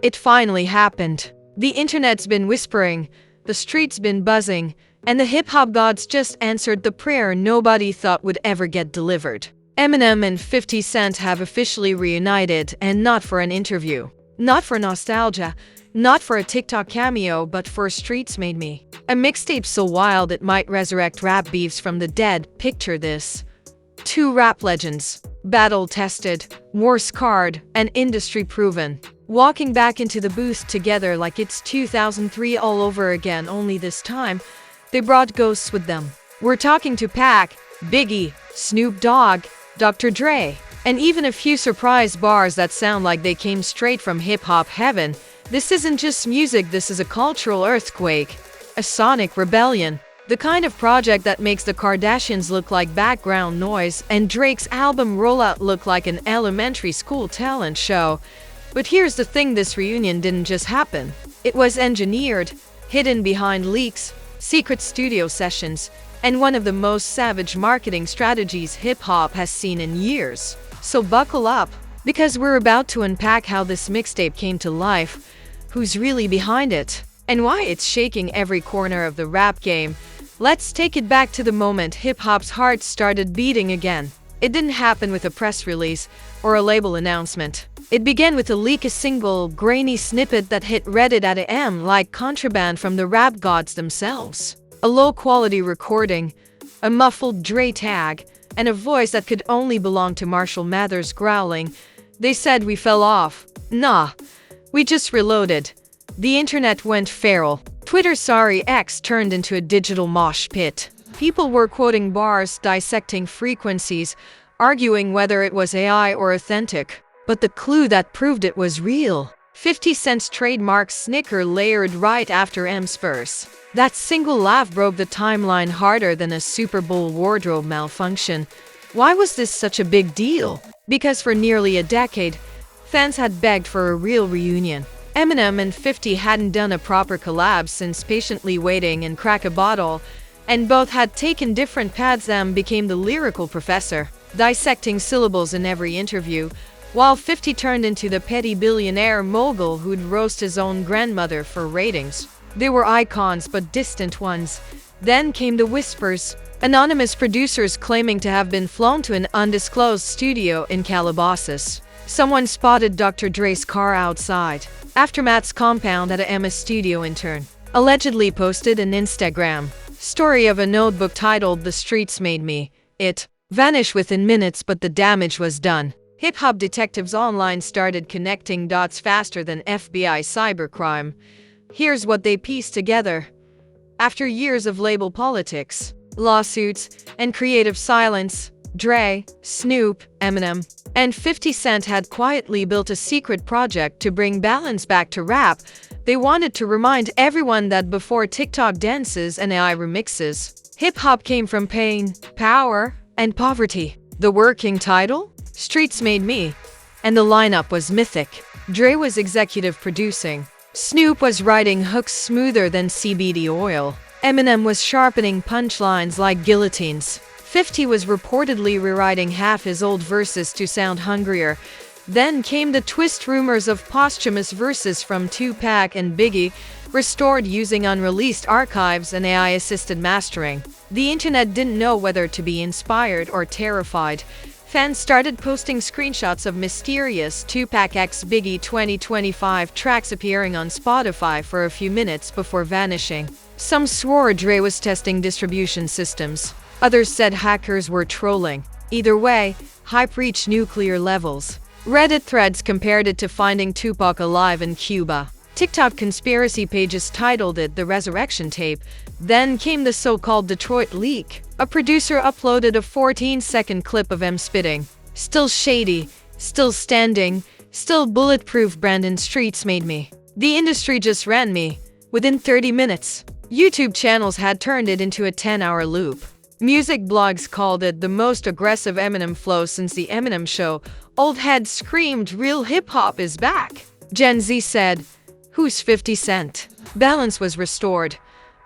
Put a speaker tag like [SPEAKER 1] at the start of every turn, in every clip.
[SPEAKER 1] It finally happened. The internet's been whispering, the streets been buzzing, and the hip-hop gods just answered the prayer nobody thought would ever get delivered. Eminem and 50 Cent have officially reunited, and not for an interview. Not for nostalgia, not for a TikTok cameo, but for Streets Made Me. A mixtape so wild it might resurrect rap beefs from the dead. Picture this. Two rap legends, battle-tested, war-scarred, and industry-proven, walking back into the booth together like it's 2003 all over again, only this time, they brought ghosts with them. We're talking Tupac, Biggie, Snoop Dogg, Dr. Dre, and even a few surprise bars that sound like they came straight from hip-hop heaven. This isn't just music, this is a cultural earthquake, a sonic rebellion. The kind of project that makes the Kardashians look like background noise and Drake's album rollout look like an elementary school talent show. But here's the thing, this reunion didn't just happen. It was engineered, hidden behind leaks, secret studio sessions, and one of the most savage marketing strategies hip-hop has seen in years. So buckle up, because we're about to unpack how this mixtape came to life, who's really behind it, and why it's shaking every corner of the rap game. Let's take it back to the moment hip-hop's heart started beating again. It didn't happen with a press release or a label announcement. It began with a leak, a single, grainy snippet that hit Reddit at AM like contraband from the rap gods themselves. A low-quality recording, a muffled Dre tag, and a voice that could only belong to Marshall Mathers growling, "They said we fell off. Nah, we just reloaded." The internet went feral. Twitter, sorry, X turned into a digital mosh pit. People were quoting bars, dissecting frequencies, arguing whether it was AI or authentic. But the clue that proved it was real. 50 Cent's trademark snicker layered right after M's verse. That single laugh broke the timeline harder than a Super Bowl wardrobe malfunction. Why was this such a big deal? Because for nearly a decade, fans had begged for a real reunion. Eminem and 50 hadn't done a proper collab since Patiently Waiting and Crack a Bottle, and both had taken different paths. Em became the lyrical professor, dissecting syllables in every interview, while 50 turned into the petty billionaire mogul who'd roast his own grandmother for ratings. They were icons, but distant ones. Then came the whispers, anonymous producers claiming to have been flown to an undisclosed studio in Calabasas. Someone spotted Dr. Dre's car outside. Aftermath's compound at a Emma studio intern allegedly posted an Instagram story of a notebook titled "The Streets Made Me." It vanished within minutes, but the damage was done. Hip-hop detectives online started connecting dots faster than FBI cybercrime. Here's what they pieced together. After years of label politics, lawsuits, and creative silence, Dre, Snoop, Eminem, and 50 Cent had quietly built a secret project to bring balance back to rap. They wanted to remind everyone that before TikTok dances and AI remixes, hip-hop came from pain, power, and poverty. The working title? Streets Made Me. And the lineup was mythic. Dre was executive producing. Snoop was writing hooks smoother than CBD oil. Eminem was sharpening punchlines like guillotines. 50 was reportedly rewriting half his old verses to sound hungrier. Then came the twist, rumors of posthumous verses from Tupac and Biggie, restored using unreleased archives and AI-assisted mastering. The internet didn't know whether to be inspired or terrified. Fans started posting screenshots of mysterious Tupac x Biggie 2025 tracks appearing on Spotify for a few minutes before vanishing. Some swore Dre was testing distribution systems. Others said hackers were trolling. Either way, hype reached nuclear levels. Reddit threads compared it to finding Tupac alive in Cuba. TikTok conspiracy pages titled it The Resurrection Tape. Then came the so-called Detroit leak. A producer uploaded a 14-second clip of Em spitting. Still shady, still standing, still bulletproof. Brandon, Streets Made Me. The industry just ran me. Within 30 minutes, YouTube channels had turned it into a 10-hour loop. Music blogs called it the most aggressive Eminem flow since the Eminem Show. Old heads screamed, "Real hip-hop is back." Gen Z said, "Who's 50 Cent?" Balance was restored.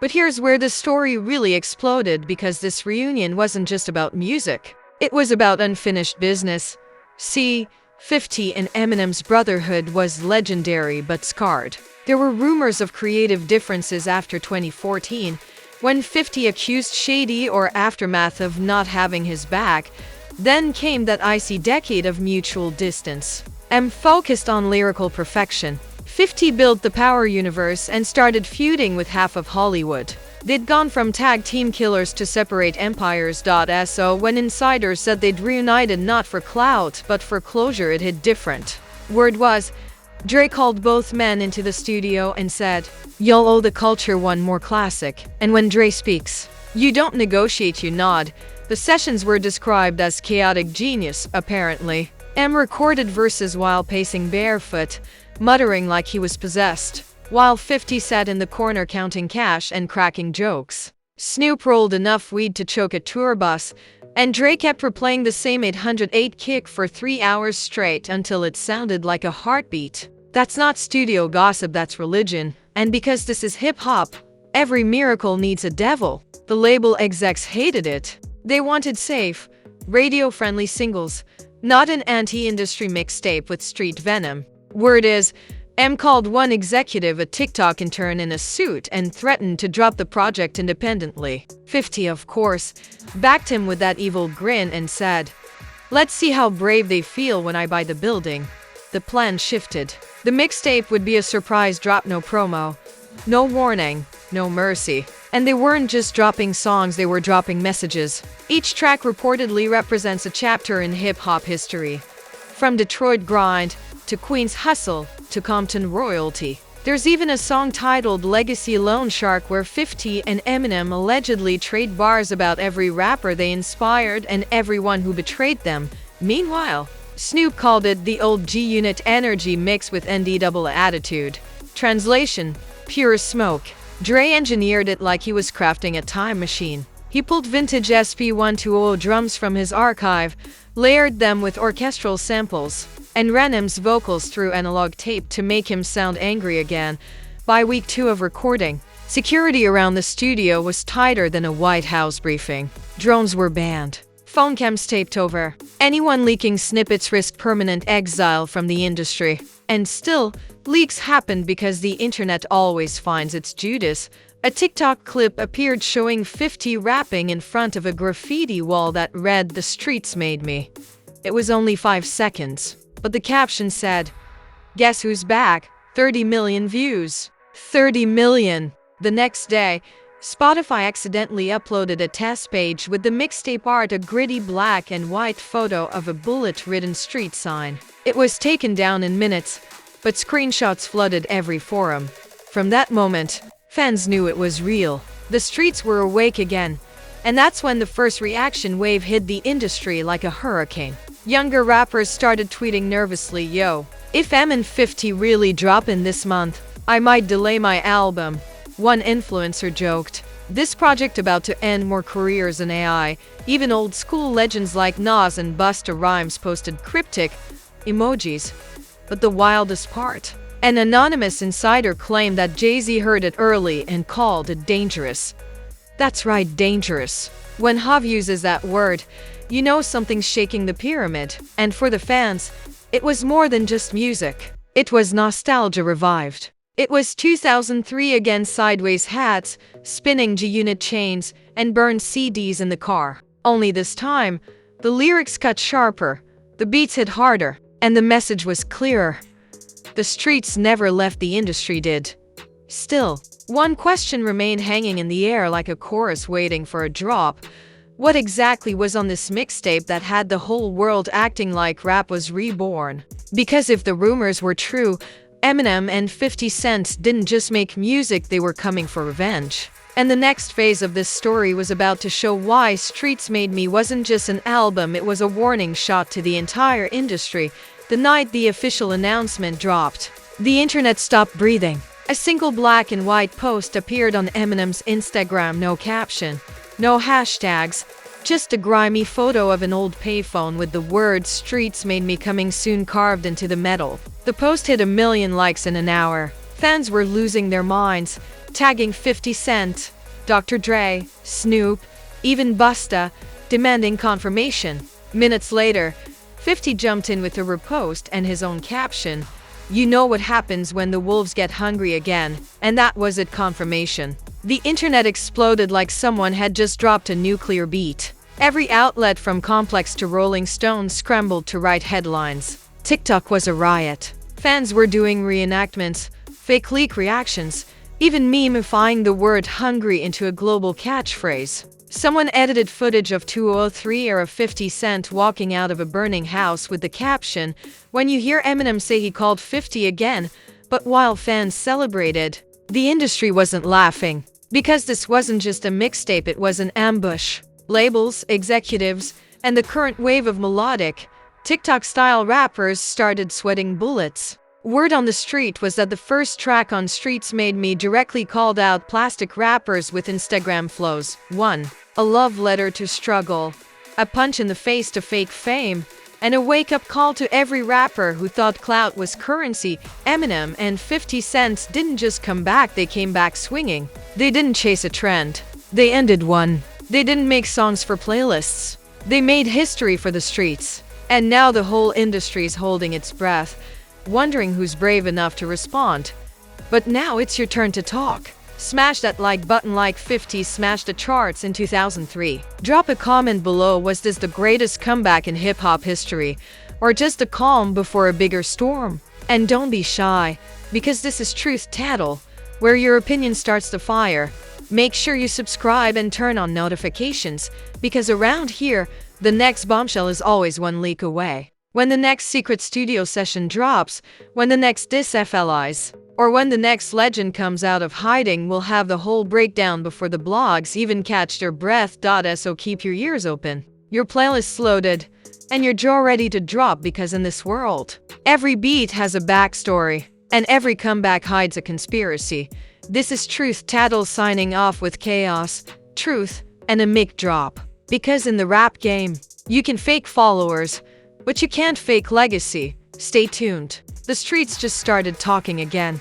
[SPEAKER 1] But here's where the story really exploded, because this reunion wasn't just about music. It was about unfinished business. See, 50 and Eminem's brotherhood was legendary but scarred. There were rumors of creative differences after 2014, when 50 accused Shady or Aftermath of not having his back. Then came that icy decade of mutual distance. Em focused on lyrical perfection. 50 built the power universe and started feuding with half of Hollywood. They'd gone from tag team killers to separate empires. So when insiders said they'd reunited not for clout but for closure, it hit different. Word was, Dre called both men into the studio and said, "Y'all owe the culture one more classic." And when Dre speaks, you don't negotiate, you nod. The sessions were described as chaotic genius, apparently. Em recorded verses while pacing barefoot, muttering like he was possessed, while 50 sat in the corner counting cash and cracking jokes. Snoop rolled enough weed to choke a tour bus, and Dre kept replaying the same 808 kick for 3 hours straight until it sounded like a heartbeat. That's not studio gossip, that's religion. And because this is hip-hop, every miracle needs a devil. The label execs hated it. They wanted safe, radio-friendly singles, not an anti-industry mixtape with street venom. Word is, Em called one executive a TikTok intern in a suit and threatened to drop the project independently. 50, of course, backed him with that evil grin and said, "Let's see how brave they feel when I buy the building." The plan shifted. The mixtape would be a surprise drop, no promo, no warning, no mercy. And they weren't just dropping songs, they were dropping messages. Each track reportedly represents a chapter in hip-hop history. From Detroit grind, to Queens hustle, to Compton royalty. There's even a song titled Legacy Loan Shark where 50 and Eminem allegedly trade bars about every rapper they inspired and everyone who betrayed them. Meanwhile, Snoop called it the old G-Unit energy mixed with ND-double attitude. Translation: pure smoke. Dre engineered it like he was crafting a time machine. He pulled vintage SP120 drums from his archive, layered them with orchestral samples, and ran Em's vocals through analog tape to make him sound angry again. By week 2 of recording, security around the studio was tighter than a White House briefing. Drones were banned. Phone cams taped over. Anyone leaking snippets risked permanent exile from the industry. And still, leaks happened because the internet always finds its Judas. A TikTok clip appeared showing 50 rapping in front of a graffiti wall that read, "The streets made me." It was only 5 seconds, but the caption said, "Guess who's back? 30 million views." 30 million! The next day, Spotify accidentally uploaded a test page with the mixtape art, a gritty black and white photo of a bullet-ridden street sign. It was taken down in minutes, but screenshots flooded every forum. From that moment, fans knew it was real. The streets were awake again, and that's when the first reaction wave hit the industry like a hurricane. Younger rappers started tweeting nervously, "Yo, if Em and 50 really drop in this month, I might delay my album." One influencer joked, "This project about to end more careers than AI." Even old school legends like Nas and Busta Rhymes posted cryptic emojis. But the wildest part? An anonymous insider claimed that Jay-Z heard it early and called it dangerous. That's right, dangerous. When Hav uses that word, you know something's shaking the pyramid. And for the fans, it was more than just music. It was nostalgia revived. It was 2003 again, sideways hats, spinning G-Unit chains, and burned CDs in the car. Only this time, the lyrics cut sharper, the beats hit harder, and the message was clearer. The streets never left, the industry did. Still, one question remained hanging in the air like a chorus waiting for a drop. What exactly was on this mixtape that had the whole world acting like rap was reborn? Because if the rumors were true, Eminem and 50 Cent didn't just make music, they were coming for revenge. And the next phase of this story was about to show why Streets Made Me wasn't just an album, it was a warning shot to the entire industry. The night the official announcement dropped, the internet stopped breathing. A single black and white post appeared on Eminem's Instagram, no caption, no hashtags, just a grimy photo of an old payphone with the words "Streets Made Me Coming Soon" carved into the metal. The post hit 1 million likes in an hour. Fans were losing their minds, tagging 50 Cent, Dr. Dre, Snoop, even Busta, demanding confirmation. Minutes later, 50 jumped in with a repost and his own caption, "You know what happens when the wolves get hungry again," and that was it, confirmation. The internet exploded like someone had just dropped a nuclear beat. Every outlet from Complex to Rolling Stone scrambled to write headlines. TikTok was a riot. Fans were doing reenactments, fake leak reactions, even memifying the word hungry into a global catchphrase. Someone edited footage of 2003 era 50 Cent walking out of a burning house with the caption, "When you hear Eminem say he called 50 again," but while fans celebrated, the industry wasn't laughing. Because this wasn't just a mixtape, it was an ambush. Labels, executives, and the current wave of melodic, TikTok-style rappers started sweating bullets. Word on the street was that the first track on Streets Made Me directly called out plastic rappers with Instagram flows. 1. A love letter to struggle, a punch in the face to fake fame, and a wake-up call to every rapper who thought clout was currency. Eminem and 50 Cent didn't just come back, they came back swinging. They didn't chase a trend. They ended one. They didn't make songs for playlists. They made history for the streets. And now the whole industry's holding its breath, wondering who's brave enough to respond. But now it's your turn to talk. Smash that like button like 50 smashed the charts in 2003. Drop a comment below, was this the greatest comeback in hip-hop history, or just a calm before a bigger storm? And don't be shy, because this is Truth Tattle, where your opinion starts the fire. Make sure you subscribe and turn on notifications, because around here, the next bombshell is always one leak away. When the next secret studio session drops, when the next diss FLIs, or when the next legend comes out of hiding, we'll have the whole breakdown before the blogs even catch their breath. So keep your ears open, your playlists loaded, and your jaw ready to drop, because in this world, every beat has a backstory, and every comeback hides a conspiracy. This is Truth Tattle signing off with chaos, truth, and a mic drop. Because in the rap game, you can fake followers, but you can't fake legacy. Stay tuned. The streets just started talking again.